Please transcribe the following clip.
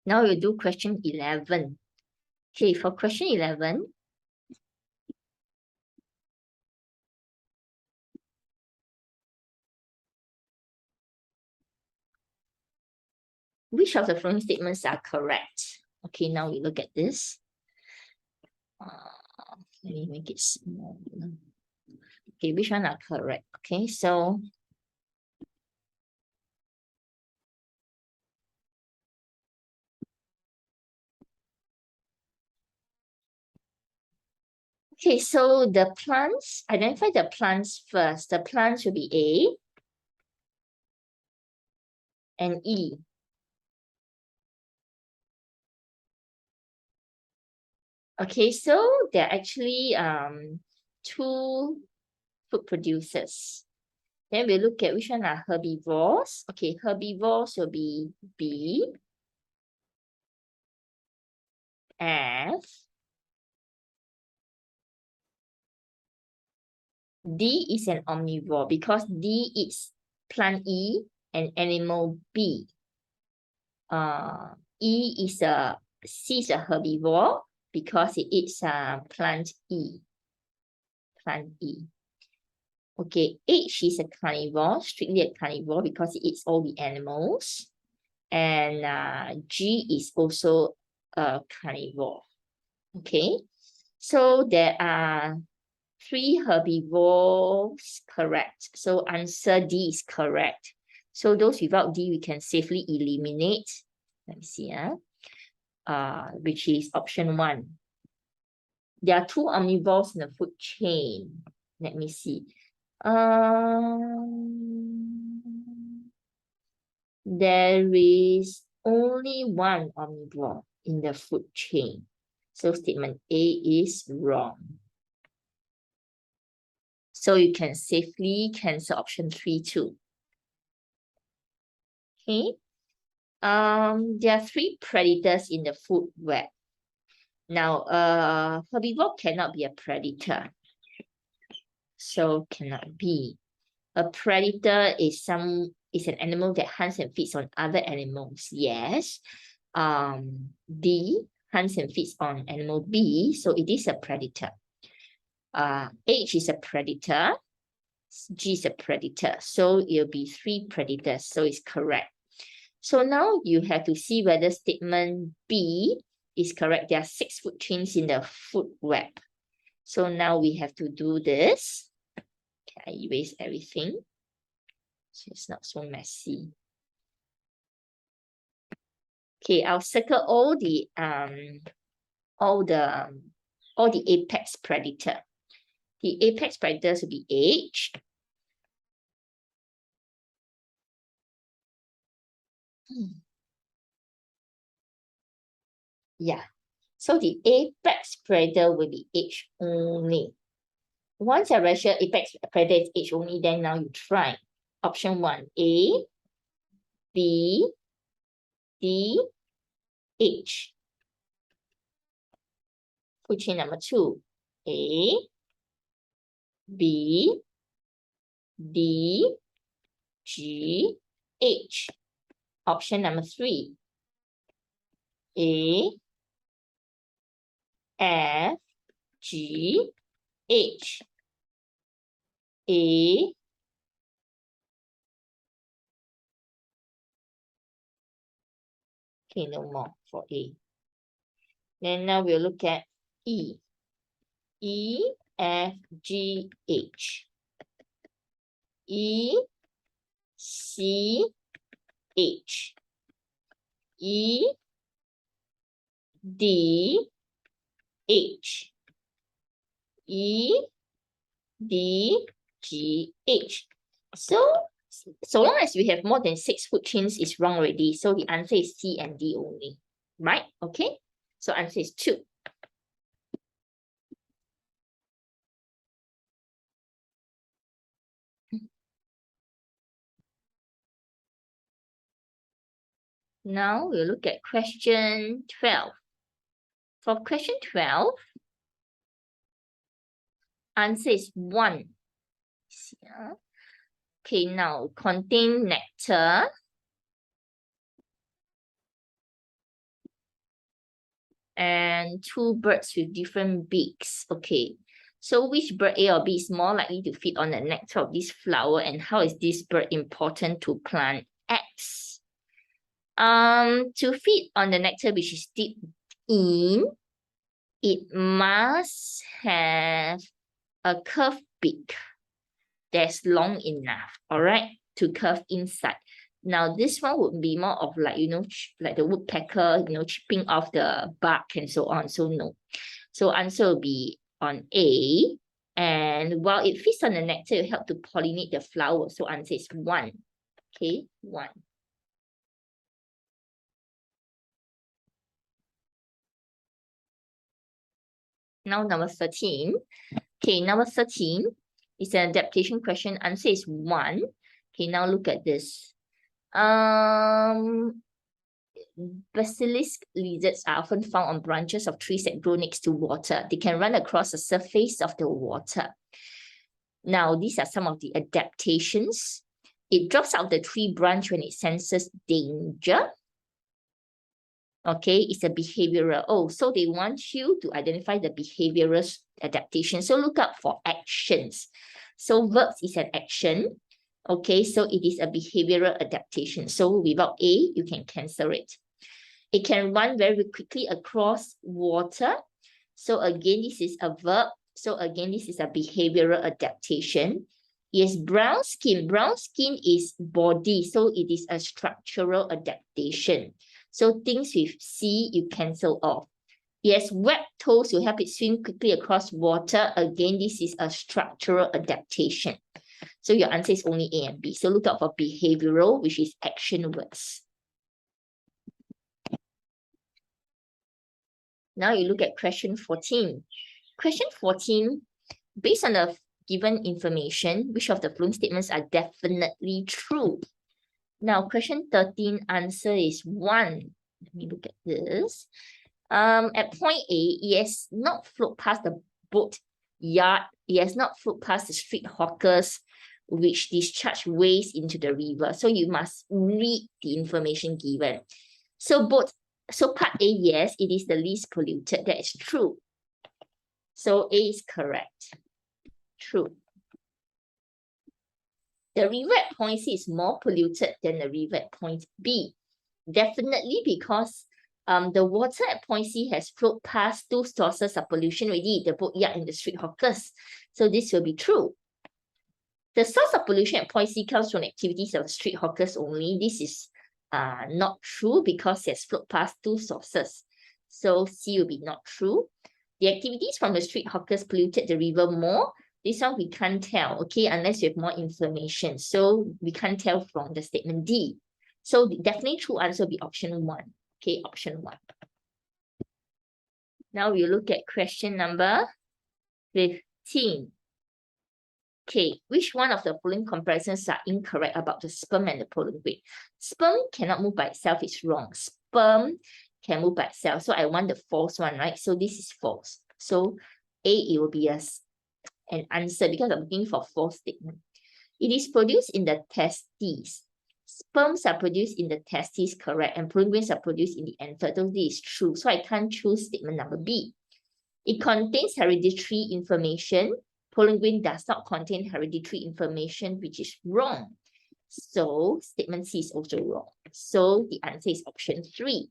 Now we'll do question 11. Okay, for question 11, which of the following statements are correct? Okay, now we look at this. Let me make it small. Okay, which one are correct? Okay, so okay, so the plants, identify the plants first. The plants will be A and E. Okay, so there are actually two food producers. Then we look at which one are herbivores. Okay, herbivores will be B, F, D is an omnivore because D is plant E and animal B. E is a C is a herbivore because it eats plant E. Plant E. Okay, H is a carnivore, strictly a carnivore because it eats all the animals. And G is also a carnivore. Okay, so there are 3 herbivores correct. So answer D is correct. So those without D, we can safely eliminate. Let me see, which is option 1. There are 2 omnivores in the food chain. Let me see. There is only 1 omnivore in the food chain. So statement A is wrong. So you can safely cancel option 3 too. Okay. There are 3 predators in the food web. Now, herbivore cannot be a predator. So cannot be. A predator is an animal that hunts and feeds on other animals. Yes. D hunts and feeds on animal B, so it is a predator. H is a predator. G is a predator. So it'll be 3 predators. So it's correct. So now you have to see whether statement B is correct. There are 6 food chains in the food web. So now we have to do this. Okay, I erase everything, so it's not so messy. Okay, I'll circle all the apex predator. The apex predators will be H. Yeah. So the apex predator will be H only. Once I register apex predator is H only, then now you try. Option 1, A, B, D, H. Food chain number 2, A, B, D, G, H. Option number 3, A, F, G, H. A, okay, no more for A. Then now we'll look at E. E, F, G, H. E, C, H. E, D, H. E, D, G, H. So long as we have more than 6 food chains, it's wrong already. So the answer is C and D only, right? Okay, so answer is 2. Now we'll look at question 12. For question 12, answer is 1. Okay, now contain nectar. and two birds with different beaks. Okay, so which bird, A or B, is more likely to feed on the nectar of this flower, and how is this bird important to plant X? To feed on the nectar which is deep in, it must have a curved beak that's long enough, all right, to curve inside. Now, this one would be more of like, like the woodpecker, chipping off the bark and so on. So no. So answer will be on A. And while it feeds on the nectar, it will help to pollinate the flower. So answer is 1. Okay, 1. Now number 13. Okay, number 13 is an adaptation question. Answer is 1. Okay, now look at this. Basilisk lizards are often found on branches of trees that grow next to water. They can run across the surface of the water. Now, these are some of the adaptations. It drops out of the tree branch when it senses danger. Okay, it's a behavioral. Oh, so they want you to identify the behavioral adaptation. So look up for actions. So verbs is an action. Okay, so it is a behavioral adaptation. So without A, you can cancel it. It can run very quickly across water. So again, this is a verb. So again, this is a behavioral adaptation. Yes, brown skin. Brown skin is body. So it is a structural adaptation. So things with C, you cancel off. Yes, webbed toes will help it swim quickly across water. Again, this is a structural adaptation. So your answer is only A and B. So look out for behavioral, which is action words. Now you look at question 14. Question 14, based on the given information, which of the following statements are definitely true? Now, question 13, answer is 1. Let me look at this. At point A, it has not float past the boat yard. It has not float past the street hawkers, which discharge waste into the river. So you must read the information given. So part A, yes, it is the least polluted. That is true. So A is correct. True. The river at point C is more polluted than the river at point B. Definitely because the water at point C has flowed past 2 sources of pollution already, the boatyard and the street hawkers. So this will be true. The source of pollution at point C comes from activities of street hawkers only. This is not true because it has flowed past 2 sources. So C will be not true. The activities from the street hawkers polluted the river more. This one we can't tell, okay, unless you have more information. So we can't tell from the statement D. So the definitely true answer will be option 1. Okay, option 1. Now we look at question number 15. Okay, which one of the following comparisons are incorrect about the sperm and the pollen grain? Sperm cannot move by itself, it's wrong. Sperm can move by itself. So I want the false one, right? So this is false. So A, it will be an answer because I'm looking for false statement. It is produced in the testes. Sperms are produced in the testes, correct, and pollen grains are produced in the anther. So this is true. So I can't choose statement number B. It contains hereditary information. Pollen grain does not contain hereditary information, which is wrong. So statement C is also wrong. So the answer is option 3.